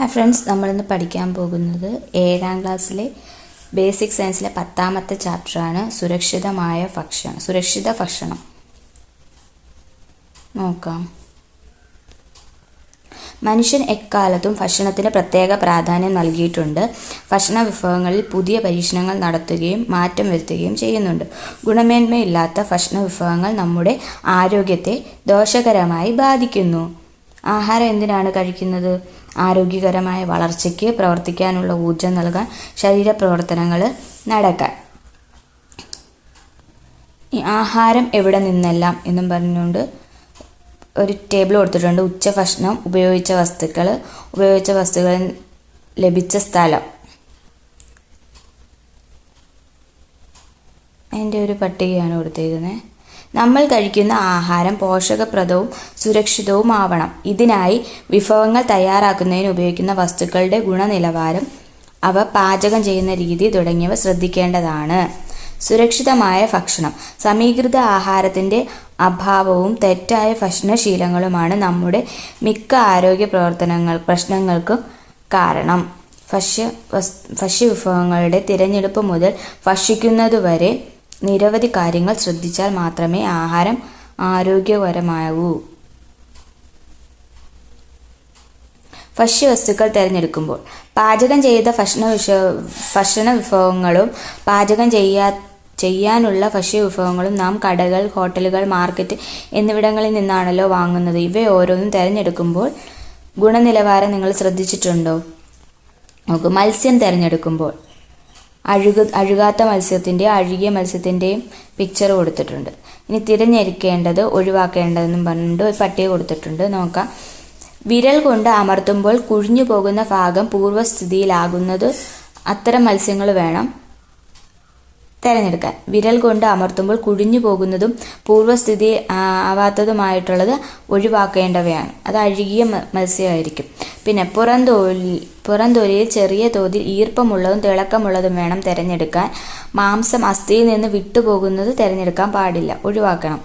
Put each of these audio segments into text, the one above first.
Hi friends, നമ്മളിന്ന് പഠിക്കാൻ പോകുന്നത് 7ാം ക്ലാസ്സിലെ ബേസിക് സയൻസിലെ 10ാമത്തെ ചാപ്റ്ററാണ് സുരക്ഷിത ഭക്ഷണം. നോക്കാം. മനുഷ്യൻ എക്കാലത്തും ഭക്ഷണത്തിന് പ്രത്യേക പ്രാധാന്യം നൽകിയിട്ടുണ്ട്. ഭക്ഷണ വിഭവങ്ങളിൽ പുതിയ പരീക്ഷണങ്ങൾ നടത്തുകയും മാറ്റം വരുത്തുകയും ചെയ്യുന്നുണ്ട്. ഗുണമേന്മയില്ലാത്ത ഭക്ഷണ വിഭവങ്ങൾ നമ്മുടെ ആരോഗ്യത്തെ ദോഷകരമായി ബാധിക്കുന്നു. ആഹാരം എന്തിനാണ് കഴിക്കുന്നത്? ആരോഗ്യകരമായ വളർച്ചയ്ക്ക്, പ്രവർത്തിക്കാനുള്ള ഊർജം നൽകാൻ, ശരീരപ്രവർത്തനങ്ങൾ നടക്കാൻ. ഈ ആഹാരം എവിടെ നിന്നെല്ലാം എന്നും പറഞ്ഞുകൊണ്ട് ഒരു ടേബിൾ കൊടുത്തിട്ടുണ്ട്. ഉച്ചഭക്ഷണം, ഉപയോഗിച്ച വസ്തുക്കൾ ലഭിച്ച സ്ഥലം, അതിൻ്റെ ഒരു പട്ടികയാണ് കൊടുത്തിരിക്കുന്നത്. നമ്മൾ കഴിക്കുന്ന ആഹാരം പോഷകപ്രദവും സുരക്ഷിതവുമാവണം. ഇതിനായി വിഭവങ്ങൾ തയ്യാറാക്കുന്നതിന് ഉപയോഗിക്കുന്ന വസ്തുക്കളുടെ ഗുണനിലവാരം, അവ പാചകം ചെയ്യുന്ന രീതി തുടങ്ങിയവ ശ്രദ്ധിക്കേണ്ടതാണ്. സുരക്ഷിതമായ ഭക്ഷണം. സമീകൃത ആഹാരത്തിൻ്റെ അഭാവവും തെറ്റായ ഭക്ഷണശീലങ്ങളുമാണ് നമ്മുടെ മിക്ക ആരോഗ്യ പ്രശ്നങ്ങൾക്കും കാരണം. ഭക്ഷ്യവിഭവങ്ങളുടെ തിരഞ്ഞെടുപ്പ് മുതൽ ഭക്ഷിക്കുന്നതുവരെ നിരവധി കാര്യങ്ങൾ ശ്രദ്ധിച്ചാൽ മാത്രമേ ആഹാരം ആരോഗ്യകരമാകൂ. ഭക്ഷ്യവസ്തുക്കൾ തിരഞ്ഞെടുക്കുമ്പോൾ പാചകം ചെയ്ത ഭക്ഷണ വിഭവങ്ങളും പാചകം ചെയ്യാനുള്ള ഭക്ഷ്യവിഭവങ്ങളും നാം കടകൾ, ഹോട്ടലുകൾ, മാർക്കറ്റ് എന്നിവിടങ്ങളിൽ നിന്നാണല്ലോ വാങ്ങുന്നത്. ഇവയോരോന്നും തിരഞ്ഞെടുക്കുമ്പോൾ ഗുണനിലവാരം നിങ്ങൾ ശ്രദ്ധിച്ചിട്ടുണ്ടോ? നോക്കൂ. മത്സ്യം തിരഞ്ഞെടുക്കുമ്പോൾ അഴുകാത്ത മത്സ്യത്തിൻ്റെയും അഴുകിയ മത്സ്യത്തിൻ്റെയും പിക്ചർ കൊടുത്തിട്ടുണ്ട്. ഇനി തിരഞ്ഞെടുക്കേണ്ടത്, ഒഴിവാക്കേണ്ടതെന്നും പറഞ്ഞിട്ട് ഒരു പട്ടിക കൊടുത്തിട്ടുണ്ട്. നോക്കാം. വിരൽ കൊണ്ട് അമർത്തുമ്പോൾ കുഴിഞ്ഞു പോകുന്ന ഭാഗം പൂർവ്വസ്ഥിതിയിലാകുന്നത് അത്തരം മത്സ്യങ്ങൾ വേണം തിരഞ്ഞെടുക്കാൻ. വിരൽ കൊണ്ട് അമർത്തുമ്പോൾ കുഴിഞ്ഞു പോകുന്നതും പൂർവ്വസ്ഥിതി ആവാത്തതുമായിട്ടുള്ളത് ഒഴിവാക്കേണ്ടവയാണ്. അത് അഴുകിയ മത്സ്യമായിരിക്കും. പിന്നെ പുറംതൊലിയിൽ ചെറിയ തോതിൽ ഈർപ്പമുള്ളതും തിളക്കമുള്ളതും വേണം തിരഞ്ഞെടുക്കാൻ. മാംസം അസ്ഥിയിൽ നിന്ന് വിട്ടുപോകുന്നത് തിരഞ്ഞെടുക്കാൻ പാടില്ല, ഒഴിവാക്കണം.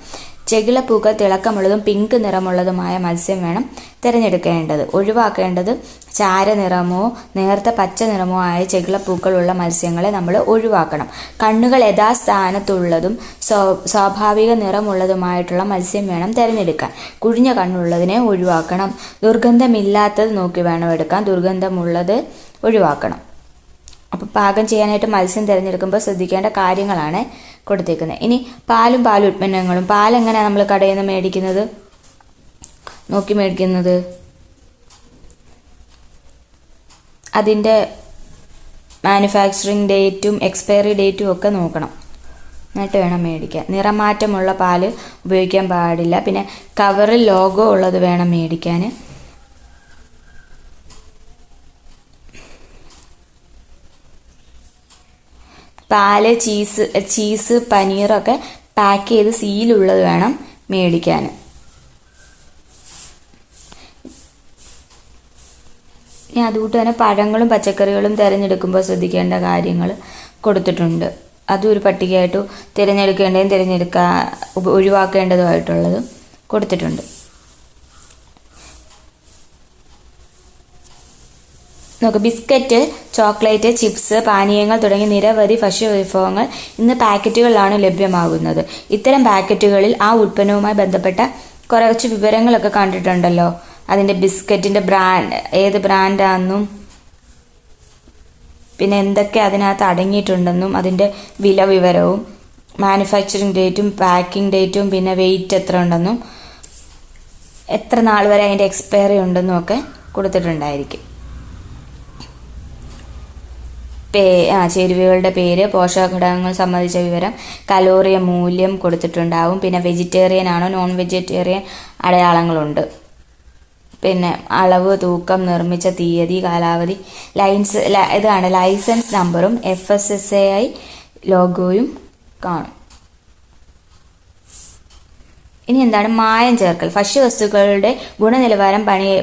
ചെകിളപ്പൂക്കൾ തിളക്കമുള്ളതും പിങ്ക് നിറമുള്ളതുമായ മത്സ്യം വേണം തിരഞ്ഞെടുക്കേണ്ടത്. ഒഴിവാക്കേണ്ടത് ചാരനിറമോ നേർത്ത പച്ച നിറമോ ആയ ചെകിളപ്പൂക്കളുള്ള മത്സ്യങ്ങളെ നമ്മൾ ഒഴിവാക്കണം. കണ്ണുകൾ യഥാസ്ഥാനത്തുള്ളതും സ്വാഭാവിക നിറമുള്ളതുമായിട്ടുള്ള മത്സ്യം വേണം തിരഞ്ഞെടുക്കാൻ. കുഴിഞ്ഞ കണ്ണുള്ളതിനെ ഒഴിവാക്കണം. ദുർഗന്ധമില്ലാത്തത് നോക്കി വേണം എടുക്കാൻ, ദുർഗന്ധമുള്ളത് ഒഴിവാക്കണം. അപ്പോൾ പാകം ചെയ്യാനായിട്ട് മത്സ്യം തിരഞ്ഞെടുക്കുമ്പോൾ ശ്രദ്ധിക്കേണ്ട കാര്യങ്ങളാണ് കൊടുത്തേക്കുന്നത്. ഇനി പാലും ഉൽപ്പന്നങ്ങളും. പാലെങ്ങനെയാണ് നമ്മൾ കടയിൽ നിന്ന് മേടിക്കുന്നത്? അതിൻ്റെ മാനുഫാക്ചറിങ് ഡേറ്റും എക്സ്പയറി ഡേറ്റും ഒക്കെ നോക്കണം, എന്നിട്ട് വേണം മേടിക്കാൻ. നിറമാറ്റമുള്ള പാല് ഉപയോഗിക്കാൻ പാടില്ല. പിന്നെ കവറിൽ ലോഗോ ഉള്ളത് വേണം മേടിക്കാൻ. പാല്, ചീസ്, പനീറൊക്കെ പാക്ക് ചെയ്ത് സീലുള്ളത് വേണം മേടിക്കാൻ. ഇനി അതുകൂട്ട് തന്നെ പഴങ്ങളും പച്ചക്കറികളും തിരഞ്ഞെടുക്കുമ്പോൾ ശ്രദ്ധിക്കേണ്ട കാര്യങ്ങൾ കൊടുത്തിട്ടുണ്ട്. അതും ഒരു പട്ടികയായിട്ട് തിരഞ്ഞെടുക്കേണ്ടതും ഒഴിവാക്കേണ്ടതുമായിട്ടുള്ളതും കൊടുത്തിട്ടുണ്ട്. നോക്ക്. ബിസ്ക്കറ്റ്, ചോക്ലേറ്റ്, ചിപ്സ്, പാനീയങ്ങൾ തുടങ്ങിയ നിരവധി ഭക്ഷ്യവിഭവങ്ങൾ ഇന്ന് പാക്കറ്റുകളിലാണ് ലഭ്യമാകുന്നത്. ഇത്തരം പാക്കറ്റുകളിൽ ആ ഉൽപ്പന്നവുമായി ബന്ധപ്പെട്ട കുറച്ച് വിവരങ്ങളൊക്കെ കണ്ടിട്ടുണ്ടല്ലോ. അതിൻ്റെ ബിസ്ക്കറ്റിൻ്റെ ഏത് ബ്രാൻഡാണെന്നും പിന്നെ എന്തൊക്കെ അതിനകത്ത് അടങ്ങിയിട്ടുണ്ടെന്നും അതിൻ്റെ വില വിവരവും മാനുഫാക്ചറിങ് ഡേറ്റും പാക്കിംഗ് ഡേറ്റും പിന്നെ വെയിറ്റ് എത്ര ഉണ്ടെന്നും എത്ര നാൾ വരെ അതിൻ്റെ എക്സ്പയറി ഉണ്ടെന്നും ഒക്കെ കൊടുത്തിട്ടുണ്ടായിരിക്കും. ചേരുവകളുടെ പേര്, പോഷകഘടകങ്ങൾ സംബന്ധിച്ച വിവരം, കലോറി മൂല്യം കൊടുത്തിട്ടുണ്ടാവും. പിന്നെ വെജിറ്റേറിയൻ ആണോ നോൺ വെജിറ്റേറിയൻ അടയാളങ്ങളുണ്ട്. പിന്നെ അളവ്, തൂക്കം, നിർമ്മിച്ച തീയതി, കാലാവധി, ഇതാണ് ലൈസൻസ് നമ്പറും FSSAI ലോഗോയും കാണും. ഇനി എന്താണ് മായം ചേർക്കൽ? ഭക്ഷ്യവസ്തുക്കളുടെ ഗുണനിലവാരം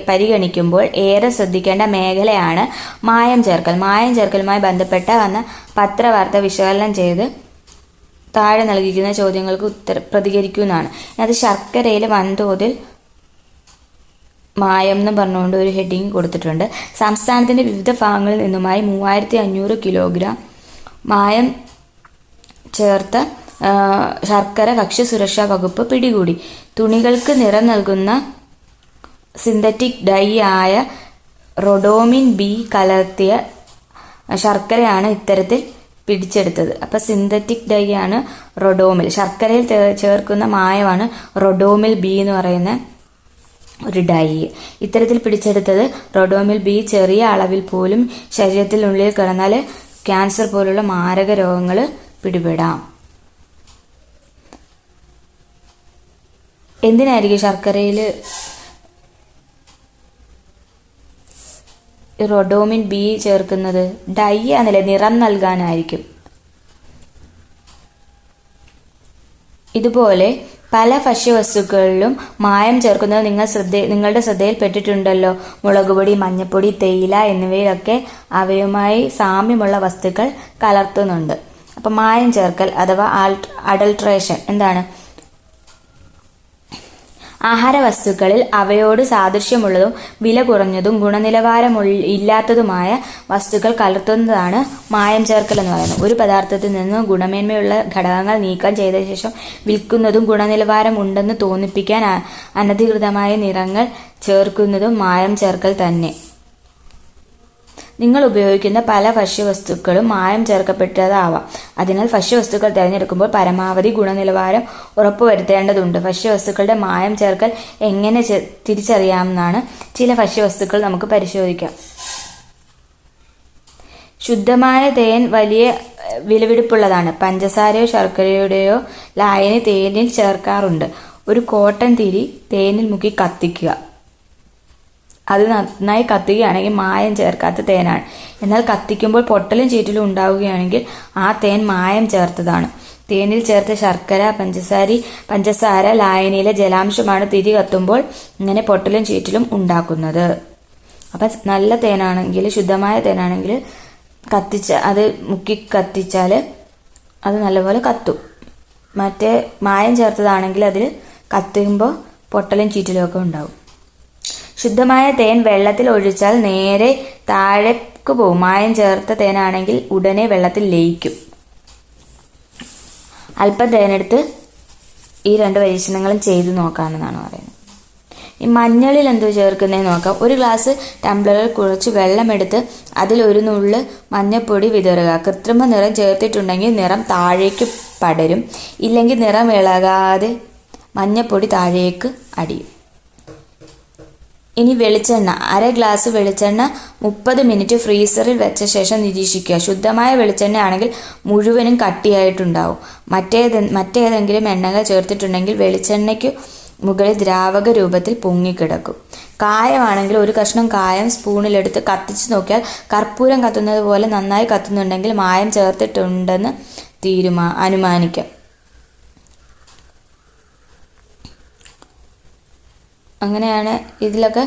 പരിഗണിക്കുമ്പോൾ ഏറെ ശ്രദ്ധിക്കേണ്ട മേഖലയാണ് മായം ചേർക്കൽ. മായം ചേർക്കലുമായി ബന്ധപ്പെട്ട വന്ന പത്രവാർത്ത വിശകലനം ചെയ്ത് താഴെ നൽകിയിരിക്കുന്ന ചോദ്യങ്ങൾക്ക് പ്രതികരിക്കുന്നതാണ്. അത് ശർക്കരയിൽ വൻതോതിൽ മായം എന്ന് പറഞ്ഞുകൊണ്ട് ഒരു ഹെഡിങ് കൊടുത്തിട്ടുണ്ട്. സംസ്ഥാനത്തിൻ്റെ വിവിധ ഭാഗങ്ങളിൽ നിന്നുമായി 3500 കിലോഗ്രാം മായം ചേർത്ത ശർക്കര ഭക്ഷ്യസുരക്ഷാ വകുപ്പ് പിടികൂടി. തുണികൾക്ക് നിറം നൽകുന്ന സിന്തറ്റിക് ഡൈ ആയ റൊഡോമിൻ ബി കലർത്തിയ ശർക്കരയാണ് ഇത്തരത്തിൽ പിടിച്ചെടുത്തത്. അപ്പം സിന്തറ്റിക് ഡൈ ആണ് റൊഡോമിൽ, ശർക്കരയിൽ ചേർക്കുന്ന മായമാണ് റൊഡോമിൽ ബി എന്ന് പറയുന്ന ഒരു ഡൈ. ഇത്തരത്തിൽ പിടിച്ചെടുത്തത് റൊഡോമിൽ ബി ചെറിയ അളവിൽ പോലും ശരീരത്തിനുള്ളിൽ കിടന്നാൽ ക്യാൻസർ പോലുള്ള മാരക രോഗങ്ങൾ പിടിപെടാം. എന്തിനായിരിക്കും ശർക്കരയിൽ റൊഡോമിൻ ബി ചേർക്കുന്നത്? ഡൈ ആണല്ലേ, നിറം നൽകാനായിരിക്കും. ഇതുപോലെ പല ഭക്ഷ്യവസ്തുക്കളിലും മായം ചേർക്കുന്നത് നിങ്ങളുടെ ശ്രദ്ധയിൽപ്പെട്ടിട്ടുണ്ടല്ലോ. മുളകുപൊടി, മഞ്ഞൾപ്പൊടി, തേയില എന്നിവയിലൊക്കെ അവയുമായി സാമ്യമുള്ള വസ്തുക്കൾ കലർത്തുന്നുണ്ട്. അപ്പം മായം ചേർക്കൽ അഥവാ അഡൾട്രേഷൻ എന്താണ്? ആഹാരവസ്തുക്കളിൽ അവയോട് സാദൃശ്യമുള്ളതും വില കുറഞ്ഞതും ഗുണനിലവാരമില്ലാത്തതുമായ വസ്തുക്കൾ കലർത്തുന്നതാണ് മായം ചേർക്കൽ എന്ന് പറയുന്നത്. ഒരു പദാർത്ഥത്തിൽ നിന്ന് ഗുണമേന്മയുള്ള ഘടകങ്ങൾ നീക്കം ചെയ്ത ശേഷം വിൽക്കുന്നതും ഗുണനിലവാരം ഉണ്ടെന്ന് തോന്നിപ്പിക്കാൻ അനധികൃതമായ നിറങ്ങൾ ചേർക്കുന്നതും മായം ചേർക്കൽ തന്നെ. നിങ്ങൾ ഉപയോഗിക്കുന്ന പല ഭക്ഷ്യവസ്തുക്കളും മായം ചേർക്കപ്പെട്ടതാവാം. അതിനാൽ ഭക്ഷ്യവസ്തുക്കൾ തിരഞ്ഞെടുക്കുമ്പോൾ പരമാവധി ഗുണനിലവാരം ഉറപ്പുവരുത്തേണ്ടതുണ്ട്. ഭക്ഷ്യവസ്തുക്കളുടെ മായം ചേർക്കൽ എങ്ങനെ തിരിച്ചറിയാമെന്നാണ് ചില ഭക്ഷ്യവസ്തുക്കൾ നമുക്ക് പരിശോധിക്കാം. ശുദ്ധമായ തേൻ വലിയ വിലപിടിപ്പുള്ളതാണ്. പഞ്ചസാരയോ ശർക്കരയുടെയോ ലായനി തേനിൽ ചേർക്കാറുണ്ട്. ഒരു കോട്ടൺ തിരി തേനിൽ മുക്കി കത്തിക്കുക. അത് നന്നായി കത്തുകയാണെങ്കിൽ മായം ചേർക്കാത്ത തേനാണ്. എന്നാൽ കത്തിക്കുമ്പോൾ പൊട്ടലും ചീറ്റലും ഉണ്ടാവുകയാണെങ്കിൽ ആ തേൻ മായം ചേർത്തതാണ്. തേനിൽ ചേർത്ത ശർക്കര, പഞ്ചസാര ലായനിയിലെ ജലാംശമാണ് തിരി കത്തുമ്പോൾ ഇങ്ങനെ പൊട്ടലും ചീറ്റലും ഉണ്ടാക്കുന്നത്. അപ്പം നല്ല തേനാണെങ്കിൽ, ശുദ്ധമായ തേനാണെങ്കിൽ അത് മുക്കി കത്തിച്ചാൽ അത് നല്ലപോലെ കത്തും. മറ്റേ മായം ചേർത്തതാണെങ്കിൽ അതിൽ കത്തുമ്പോൾ പൊട്ടലും ചീറ്റലും ഒക്കെ ഉണ്ടാവും. ശുദ്ധമായ തേൻ വെള്ളത്തിൽ ഒഴിച്ചാൽ നേരെ താഴേക്ക് പോകും. മായം ചേർത്ത തേനാണെങ്കിൽ ഉടനെ വെള്ളത്തിൽ ലയിക്കും. അല്പം തേനെടുത്ത് ഈ 2 പരീക്ഷണങ്ങളും ചെയ്തു നോക്കാമെന്നാണ് പറയുന്നത്. ഈ മഞ്ഞളിൽ എന്തോ ചേർക്കുന്നതെന്ന് നോക്കാം. ഒരു ഗ്ലാസ് ടംബ്ലറിൽ കുറച്ച് വെള്ളമെടുത്ത് അതിൽ ഒരു നുള്ള് മഞ്ഞൾപ്പൊടി വിതറുക. കൃത്രിമ നിറം ചേർത്തിട്ടുണ്ടെങ്കിൽ നിറം താഴേക്ക് പടരും. ഇല്ലെങ്കിൽ നിറം ഇളകാതെ മഞ്ഞൾപ്പൊടി താഴേക്ക് അടിയും. ഇനി വെളിച്ചെണ്ണ. 1/2 ഗ്ലാസ് വെളിച്ചെണ്ണ 30 മിനിറ്റ് ഫ്രീസറിൽ വെച്ച ശേഷം നിരീക്ഷിക്കുക. ശുദ്ധമായ വെളിച്ചെണ്ണ ആണെങ്കിൽ മുഴുവനും കട്ടിയായിട്ടുണ്ടാവും. മറ്റേതെങ്കിലും എണ്ണകൾ ചേർത്തിട്ടുണ്ടെങ്കിൽ വെളിച്ചെണ്ണയ്ക്ക് മുകളിൽ ദ്രാവക രൂപത്തിൽ പൊങ്ങിക്കിടക്കും. കായമാണെങ്കിൽ ഒരു കഷ്ണം കായം സ്പൂണിലെടുത്ത് കത്തിച്ച് നോക്കിയാൽ കർപ്പൂരം കത്തുന്നത് പോലെ നന്നായി കത്തുന്നുണ്ടെങ്കിൽ മായം ചേർത്തിട്ടുണ്ടെന്ന് അനുമാനിക്കാം. അങ്ങനെയാണ് ഇതിലൊക്കെ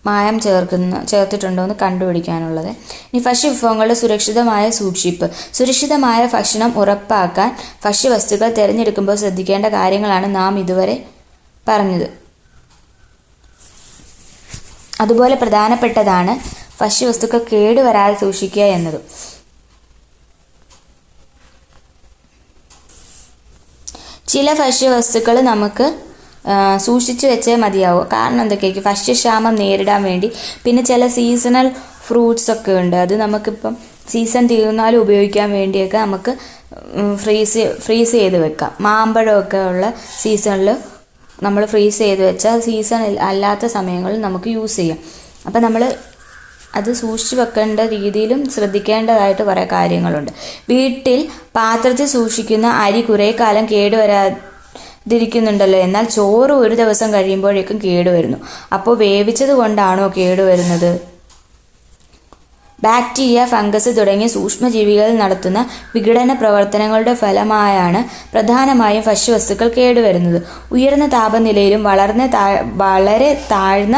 മായം ചേർത്തിട്ടുണ്ടോ എന്ന് കണ്ടുപിടിക്കാനുള്ളത്. ഇനി ഭക്ഷ്യവിഭവങ്ങളുടെ സുരക്ഷിതമായ സൂക്ഷിപ്പ്. സുരക്ഷിതമായ ഭക്ഷണം ഉറപ്പാക്കാൻ ഭക്ഷ്യവസ്തുക്കൾ തിരഞ്ഞെടുക്കുമ്പോൾ ശ്രദ്ധിക്കേണ്ട കാര്യങ്ങളാണ് നാം ഇതുവരെ പറഞ്ഞത്. അതുപോലെ പ്രധാനപ്പെട്ടതാണ് ഭക്ഷ്യവസ്തുക്കൾ കേടുവരാതെ സൂക്ഷിക്കുക എന്നതും. ചില ഭക്ഷ്യവസ്തുക്കൾ നമുക്ക് സൂക്ഷിച്ചു വെച്ചേ മതിയാവും. കാരണം എന്തൊക്കെയായിരിക്കും? ഭക്ഷ്യക്ഷാമം നേരിടാൻ വേണ്ടി. പിന്നെ ചില സീസണൽ ഫ്രൂട്ട്സ് ഒക്കെ ഉണ്ട്. അത് നമുക്കിപ്പം സീസൺ തീർന്നാലും ഉപയോഗിക്കാൻ വേണ്ടിയൊക്കെ നമുക്ക് ഫ്രീസ് ചെയ്ത് വെക്കാം. മാമ്പഴമൊക്കെ ഉള്ള സീസണിൽ നമ്മൾ ഫ്രീസ് ചെയ്ത് വെച്ചാൽ സീസൺ അല്ലാത്ത സമയങ്ങളിൽ നമുക്ക് യൂസ് ചെയ്യാം. അപ്പം നമ്മൾ അത് സൂക്ഷിച്ചു വെക്കേണ്ട രീതിയിലും ശ്രദ്ധിക്കേണ്ടതായിട്ട് കുറേ കാര്യങ്ങളുണ്ട്. വീട്ടിൽ പാത്രത്തിൽ സൂക്ഷിക്കുന്ന അരി കുറേ കാലം കേടുവരാതിരിക്കുന്നുണ്ടല്ലോ. എന്നാൽ ചോറ് ഒരു ദിവസം കഴിയുമ്പോഴേക്കും കേടുവരുന്നു. അപ്പോൾ വേവിച്ചത് കൊണ്ടാണോ കേടുവരുന്നത്? ബാക്ടീരിയ, ഫംഗസ് തുടങ്ങിയ സൂക്ഷ്മജീവികൾ നടത്തുന്ന വിഘടന പ്രവർത്തനങ്ങളുടെ ഫലമായാണ് പ്രധാനമായും ഭക്ഷ്യവസ്തുക്കൾ കേടുവരുന്നത്. ഉയർന്ന താപനിലയിലും വളരെ താഴ്ന്ന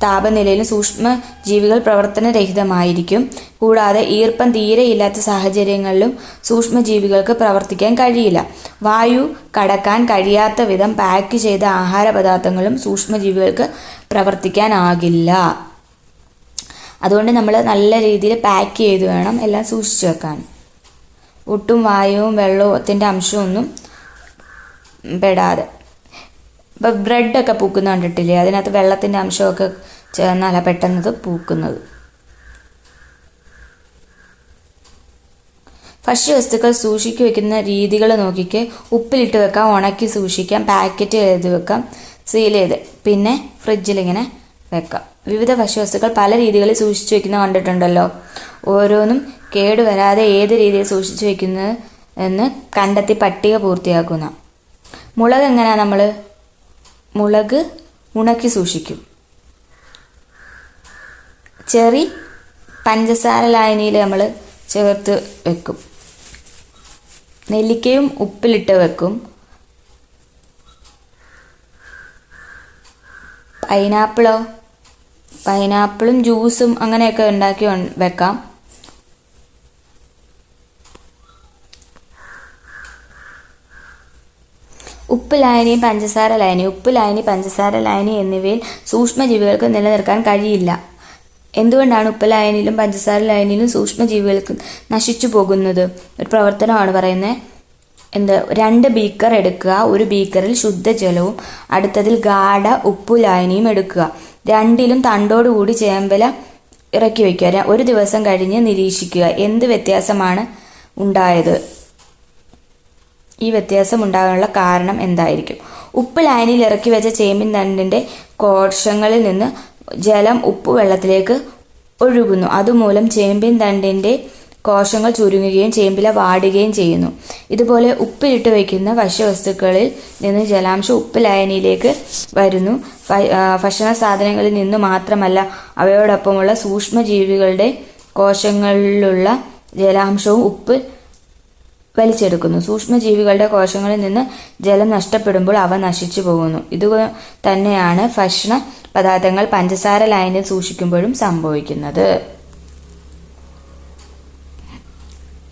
താപനിലയിലും സൂക്ഷ്മജീവികൾ പ്രവർത്തനരഹിതമായിരിക്കും. കൂടാതെ ഈർപ്പം തീരെ ഇല്ലാത്ത സാഹചര്യങ്ങളിലും സൂക്ഷ്മജീവികൾക്ക് പ്രവർത്തിക്കാൻ കഴിയില്ല. വായു കടക്കാൻ കഴിയാത്ത വിധം പാക്ക് ചെയ്ത ആഹാര പദാർത്ഥങ്ങളും സൂക്ഷ്മജീവികൾക്ക് പ്രവർത്തിക്കാനാകില്ല. അതുകൊണ്ട് നമ്മൾ നല്ല രീതിയിൽ പാക്ക് ചെയ്ത് വേണം എല്ലാം സൂക്ഷിച്ചു വെക്കാൻ. ഒട്ടും വായുവും വെള്ളത്തിൻ്റെ അംശമൊന്നും പെടാതെ. ഇപ്പം ബ്രെഡൊക്കെ പൂക്കുന്ന കണ്ടിട്ടില്ലേ, അതിനകത്ത് വെള്ളത്തിൻ്റെ അംശമൊക്കെ ചേർന്നല്ല പെട്ടെന്നത് പൂക്കുന്നത്. ഭക്ഷ്യവസ്തുക്കൾ സൂക്ഷിച്ചു വെക്കുന്ന രീതികൾ നോക്കിക്ക്. ഉപ്പിലിട്ട് വെക്കാം, ഉണക്കി സൂക്ഷിക്കാം, പാക്കറ്റ് ചെയ്ത് വെക്കാം, സീൽ ചെയ്ത് പിന്നെ ഫ്രിഡ്ജിലിങ്ങനെ വെക്കാം. വിവിധ ഭക്ഷ്യവസ്തുക്കൾ പല രീതികളിൽ സൂക്ഷിച്ചു വെക്കുന്ന കണ്ടിട്ടുണ്ടല്ലോ. ഓരോന്നും കേടുവരാതെ ഏത് രീതിയിൽ സൂക്ഷിച്ചു വെക്കുന്നത് എന്ന് കണ്ടെത്തി പട്ടിക പൂർത്തിയാക്കുന്ന. മുളക് എങ്ങനെയാണ് നമ്മൾ മുളക് ഉണക്കി സൂക്ഷിക്കും. ചെറി പഞ്ചസാര ലായനിയിൽ നമ്മൾ ചേർത്ത് വെക്കും. നെല്ലിക്കയും ഉപ്പിലിട്ട് വെക്കും. പൈനാപ്പിളും ജ്യൂസും അങ്ങനെയൊക്കെ ഉണ്ടാക്കി വെക്കാം. ഉപ്പ് ലായനി, പഞ്ചസാര ലായനി. ഉപ്പ് ലായനി, പഞ്ചസാര ലായനി എന്നിവയിൽ സൂക്ഷ്മജീവികൾക്ക് നിലനിൽക്കാൻ കഴിയില്ല. എന്തുകൊണ്ടാണ് ഉപ്പ് ലായനിയിലും പഞ്ചസാര ലായനിയിലും സൂക്ഷ്മജീവികൾക്ക് നശിച്ചു പോകുന്നത്? ഒരു പ്രവർത്തനമാണ് പറയുന്നത്. 2 ബീക്കർ എടുക്കുക. ഒരു ബീക്കറിൽ ശുദ്ധജലവും അടുത്തതിൽ ഗാഢ ഉപ്പു ലായനിയും എടുക്കുക. രണ്ടിലും തണ്ടോടുകൂടി ചേമ്പല ഇറക്കി വയ്ക്കുക. ഒരു ദിവസം കഴിഞ്ഞ് നിരീക്ഷിക്കുക. എന്ത് വ്യത്യാസമാണ് ഉണ്ടായത്? ഈ വ്യത്യാസം ഉണ്ടാകാനുള്ള കാരണം എന്തായിരിക്കും? ഉപ്പ് ലായനിയിൽ ഇറക്കി വെച്ച ചേമ്പിൻ തണ്ടിൻ്റെ കോശങ്ങളിൽ നിന്ന് ജലം ഉപ്പുവെള്ളത്തിലേക്ക് ഒഴുകുന്നു. അതുമൂലം ചേമ്പിൻ തണ്ടിൻ്റെ കോശങ്ങൾ ചുരുങ്ങുകയും ചേമ്പില വാടുകയും ചെയ്യുന്നു. ഇതുപോലെ ഉപ്പിലിട്ട് വയ്ക്കുന്ന ഭക്ഷ്യവസ്തുക്കളിൽ നിന്ന് ജലാംശം ഉപ്പ് ലായനിയിലേക്ക് വരുന്നു. ഭക്ഷണ സാധനങ്ങളിൽ നിന്ന് മാത്രമല്ല, അവയോടൊപ്പമുള്ള സൂക്ഷ്മജീവികളുടെ കോശങ്ങളിലുള്ള ജലാംശവും ഉപ്പ് വലിച്ചെടുക്കുന്നു. സൂക്ഷ്മജീവികളുടെ കോശങ്ങളിൽ നിന്ന് ജലം നഷ്ടപ്പെടുമ്പോൾ അവ നശിച്ചു പോകുന്നു. ഇത് തന്നെയാണ് ഭക്ഷണ പദാർത്ഥങ്ങൾ പഞ്ചസാര ലായനിയിൽ സൂക്ഷിക്കുമ്പോഴും സംഭവിക്കുന്നത്.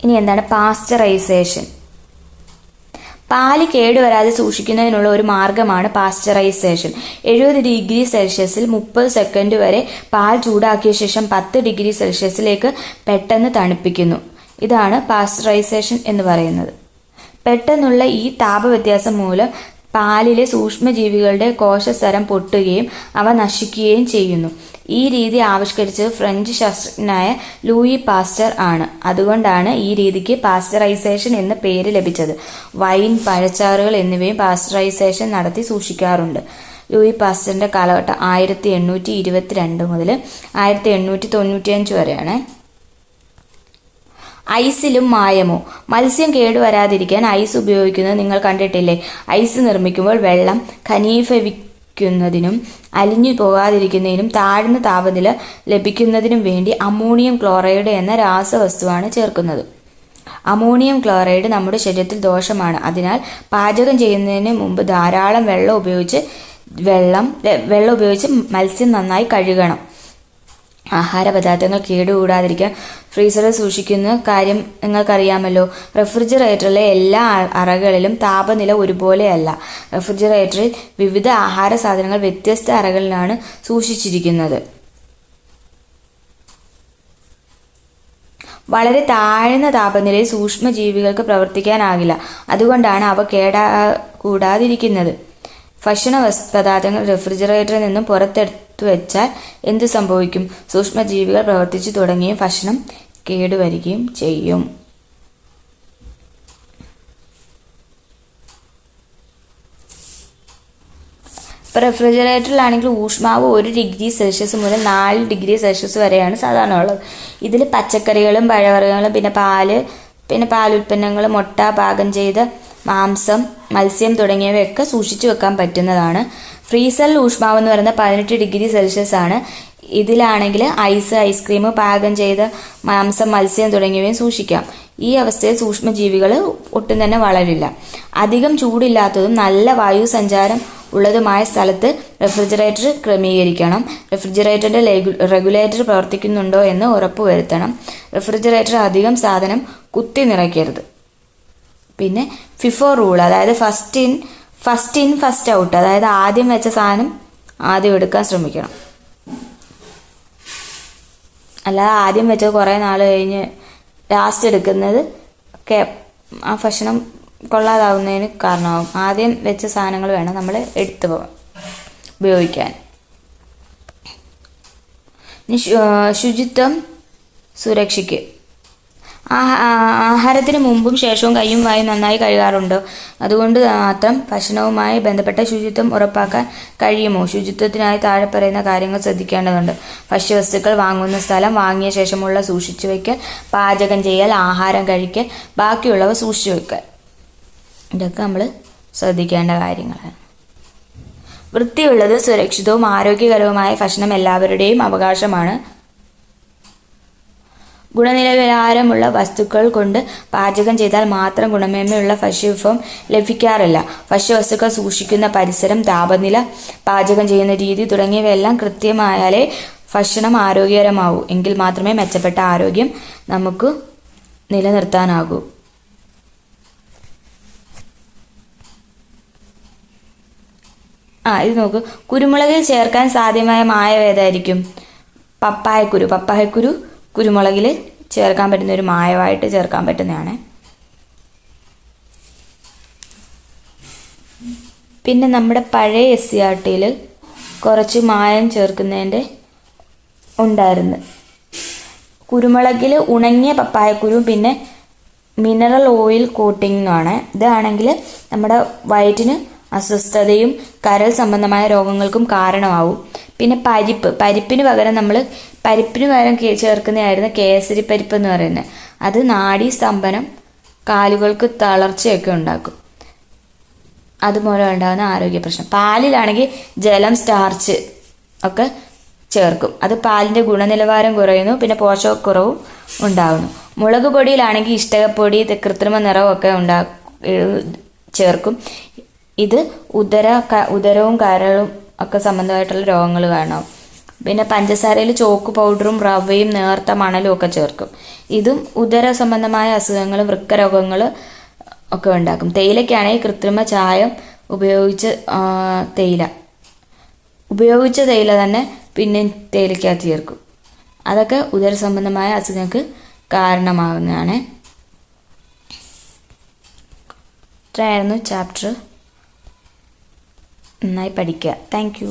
ഇനി എന്താണ് പാസ്ചറൈസേഷൻ? പാല് കേടുവരാതെ സൂക്ഷിക്കുന്നതിനുള്ള ഒരു മാർഗമാണ് പാസ്ചറൈസേഷൻ. 70 ഡിഗ്രി സെൽഷ്യസിൽ 30 സെക്കൻഡ് വരെ പാൽ ചൂടാക്കിയ ശേഷം 10 ഡിഗ്രി സെൽഷ്യസിലേക്ക് പെട്ടെന്ന് തണുപ്പിക്കുന്നു. ഇതാണ് പാസ്ചറൈസേഷൻ എന്ന് പറയുന്നത്. പെട്ടെന്നുള്ള ഈ താപവ്യത്യാസം മൂലം പാലിലെ സൂക്ഷ്മജീവികളുടെ കോശസ്തരം പൊട്ടുകയും അവ നശിക്കുകയും ചെയ്യുന്നു. ഈ രീതി ആവിഷ്കരിച്ചത് ഫ്രഞ്ച് ശാസ്ത്രജ്ഞനായ ലൂയി പാസ്റ്റർ ആണ്. അതുകൊണ്ടാണ് ഈ രീതിക്ക് പാസ്ചറൈസേഷൻ എന്ന പേര് ലഭിച്ചത്. വൈൻ, പഴച്ചാറുകൾ എന്നിവയും പാസ്ചറൈസേഷൻ നടത്തി സൂക്ഷിക്കാറുണ്ട്. ലൂയി പാസ്റ്ററിന്റെ കാലഘട്ടം 1822 മുതൽ 1895 വരെയാണ്. ഐസിലും മായമോ? മത്സ്യം കേടുവരാതിരിക്കാൻ ഐസ് ഉപയോഗിക്കുന്നത് നിങ്ങൾ കണ്ടിട്ടില്ലേ? ഐസ് നിർമ്മിക്കുമ്പോൾ വെള്ളം ഘനീഭവിക്കുന്നതിനും അലിഞ്ഞു പോകാതിരിക്കുന്നതിനും താഴ്ന്ന താപനില ലഭിക്കുന്നതിനും വേണ്ടി അമോണിയം ക്ലോറൈഡ് എന്ന രാസവസ്തുവാണ് ചേർക്കുന്നത്. അമോണിയം ക്ലോറൈഡ് നമ്മുടെ ശരീരത്തിൽ ദോഷമാണ്. അതിനാൽ പാചകം ചെയ്യുന്നതിന് മുമ്പ് ധാരാളം വെള്ളം ഉപയോഗിച്ച് മത്സ്യം നന്നായി കഴുകണം. ആഹാര പദാർത്ഥങ്ങൾ കേടുകൂടാതിരിക്കാൻ ഫ്രീസറിൽ സൂക്ഷിക്കുന്ന കാര്യം നിങ്ങൾക്കറിയാമല്ലോ. റെഫ്രിജറേറ്ററിലെ എല്ലാ അറകളിലും താപനില ഒരുപോലെയല്ല. റെഫ്രിജറേറ്ററിൽ വിവിധ ആഹാര സാധനങ്ങൾ വ്യത്യസ്ത അറകളിലാണ് സൂക്ഷിച്ചിരിക്കുന്നത്. വളരെ താഴ്ന്ന താപനിലയിൽ സൂക്ഷ്മജീവികൾക്ക് പ്രവർത്തിക്കാനാകില്ല. അതുകൊണ്ടാണ് അവ കൂടാതിരിക്കുന്നത്. ഭക്ഷണ പദാർത്ഥങ്ങൾ റെഫ്രിജറേറ്ററിൽ നിന്നും പുറത്തെടുത്തു വെച്ചാൽ എന്ത് സംഭവിക്കും? സൂക്ഷ്മജീവികൾ പ്രവർത്തിച്ചു തുടങ്ങുകയും ഭക്ഷണം കേടുവരികയും ചെയ്യും. ഇപ്പോൾ റെഫ്രിജറേറ്ററിലാണെങ്കിൽ ഊഷ്മാവ് 1 ഡിഗ്രി സെൽഷ്യസ് മുതൽ 4 ഡിഗ്രി സെൽഷ്യസ് വരെയാണ് സാധാരണ ഉള്ളത്. ഇതിൽ പച്ചക്കറികളും പഴവർഗ്ഗങ്ങളും പിന്നെ പാലുൽപ്പന്നങ്ങൾ, മുട്ട, പാകം ചെയ്ത മാംസം, മത്സ്യം തുടങ്ങിയവയൊക്കെ സൂക്ഷിച്ചു വെക്കാൻ പറ്റുന്നതാണ്. ഫ്രീസറിൽ ഊഷ്മാവ് എന്ന് പറയുന്നത് 18 ഡിഗ്രി സെൽഷ്യസ് ആണ്. ഇതിലാണെങ്കിൽ ഐസ്ക്രീം, പാകം ചെയ്ത മാംസം, മത്സ്യം തുടങ്ങിയവയും സൂക്ഷിക്കാം. ഈ അവസ്ഥയിൽ സൂക്ഷ്മജീവികൾ ഒട്ടും തന്നെ വളരില്ല. അധികം ചൂടില്ലാത്തതും നല്ല വായു സഞ്ചാരം ഉള്ളതുമായ സ്ഥലത്ത് റെഫ്രിജറേറ്റർ ക്രമീകരിക്കണം. റെഫ്രിജറേറ്ററിൻ്റെ റെഗുലേറ്റർ പ്രവർത്തിക്കുന്നുണ്ടോ എന്ന് ഉറപ്പുവരുത്തണം. റെഫ്രിജറേറ്റർ അധികം സാധനം കുത്തി നിറയ്ക്കരുത്. പിന്നെ ഫിഫോ റൂൾ, അതായത് ഫസ്റ്റ് ഇൻ ഫസ്റ്റ് ഔട്ട്, അതായത് ആദ്യം വെച്ച സാധനം ആദ്യം എടുക്കാൻ ശ്രമിക്കണം. അല്ലാതെ ആദ്യം വെച്ചത് കുറേ നാൾ കഴിഞ്ഞ് ലാസ്റ്റ് എടുക്കുന്നത് ആ ഭക്ഷണം കൊള്ളാതാവുന്നതിന് കാരണമാകും. ആദ്യം വെച്ച സാധനങ്ങൾ വേണം നമ്മൾ ഉപയോഗിക്കാൻ. ശുചിത്വം സുരക്ഷയ്ക്ക് ആഹാരത്തിന് മുമ്പും ശേഷവും കൈയും വായും നന്നായി കഴുകാറുണ്ടോ? അതുകൊണ്ട് മാത്രം ഭക്ഷണവുമായി ബന്ധപ്പെട്ട ശുചിത്വം ഉറപ്പാക്കാൻ കഴിയുമോ? ശുചിത്വത്തിനായി താഴെ പറയുന്ന കാര്യങ്ങൾ ശ്രദ്ധിക്കേണ്ടതുണ്ട്. ഭക്ഷ്യവസ്തുക്കൾ വാങ്ങുന്ന സ്ഥലം, വാങ്ങിയ ശേഷമുള്ള സൂക്ഷിച്ചു വയ്ക്കൽ, പാചകം ചെയ്യൽ, ആഹാരം കഴിക്കൽ, ബാക്കിയുള്ളവ സൂക്ഷിച്ചു വയ്ക്കൽ. ഇതൊക്കെ നമ്മൾ ശ്രദ്ധിക്കേണ്ട കാര്യങ്ങളാണ്. വൃത്തിയുള്ളതും സുരക്ഷിതവും ആരോഗ്യകരവുമായ ഭക്ഷണം എല്ലാവരുടെയും അവകാശമാണ്. ഗുണനിലവാരമുള്ള വസ്തുക്കൾ കൊണ്ട് പാചകം ചെയ്താൽ മാത്രം ഗുണമേന്മയുള്ള ഭക്ഷ്യവിഭവം ലഭിക്കാറില്ല. ഭക്ഷ്യവസ്തുക്കൾ സൂക്ഷിക്കുന്ന പരിസരം, താപനില, പാചകം ചെയ്യുന്ന രീതി തുടങ്ങിയവയെല്ലാം കൃത്യമായാലേ ഭക്ഷണം ആരോഗ്യകരമാവൂ. എങ്കിൽ മാത്രമേ മെച്ചപ്പെട്ട ആരോഗ്യം നമുക്ക് നിലനിർത്താനാകൂ. ഇത് നോക്കൂ. കുരുമുളകിൽ ചേർക്കാൻ സാധ്യമായ മായം ഏതായിരിക്കും? പപ്പായക്കുരു കുരുമുളകിൽ ചേർക്കാൻ പറ്റുന്ന ഒരു മായമായിട്ട് ചേർക്കാൻ പറ്റുന്നതാണ്. പിന്നെ നമ്മുടെ പഴയ SCERT-യിൽ കുറച്ച് മായം ചേർക്കുന്നതിൻ്റെ ഉണ്ടായിരുന്നു. കുരുമുളകിൽ ഉണങ്ങിയ പപ്പായക്കുരു, പിന്നെ മിനറൽ ഓയിൽ കോട്ടിങ്ങാണ്. ഇതാണെങ്കിൽ നമ്മുടെ വയറ്റിന് അസ്വസ്ഥതയും കരൾ സംബന്ധമായ രോഗങ്ങൾക്കും കാരണമാവും. പിന്നെ പരിപ്പിന് പകരം ചേർക്കുന്നതായിരുന്നു കേസരി പരിപ്പ് എന്ന് പറയുന്നത്. അത് നാഡീ സ്തംഭനം, കാലുകൾക്ക് തളർച്ചയൊക്കെ ഉണ്ടാക്കും. അതുമൂലം ഉണ്ടാകുന്ന ആരോഗ്യ പ്രശ്നം. പാലിലാണെങ്കിൽ ജലം, സ്റ്റാർച്ച് ഒക്കെ ചേർക്കും. അത് പാലിൻ്റെ ഗുണനിലവാരം കുറയുന്നു, പിന്നെ പോഷകക്കുറവും ഉണ്ടാകുന്നു. മുളക് പൊടിയിലാണെങ്കിൽ ഇഷ്ടകപ്പൊടി, കൃത്രിമ നിറമൊക്കെ ചേർക്കും. ഇത് ഉദരവും കരളും ഒക്കെ സംബന്ധമായിട്ടുള്ള രോഗങ്ങൾ കാണാം. പിന്നെ പഞ്ചസാരയിൽ ചോക്ക് പൗഡറും റവയും നേർത്ത മണലും ഒക്കെ ചേർക്കും. ഇതും ഉദര സംബന്ധമായ അസുഖങ്ങൾ, വൃക്കരോഗങ്ങൾ ഒക്കെ ഉണ്ടാക്കും. തേയിലയ്ക്കാണെങ്കിൽ കൃത്രിമ ചായം ഉപയോഗിച്ച തേയില തന്നെ പിന്നെ തേയിലയ്ക്കകത്ത് ചേർക്കും. അതൊക്കെ ഉദര സംബന്ധമായ അസുഖങ്ങൾക്ക് കാരണമാകുന്നതാണ്. ഇത്രയായിരുന്നു ചാപ്റ്റർ. നന്നായി പഠിക്കുക. Thank you.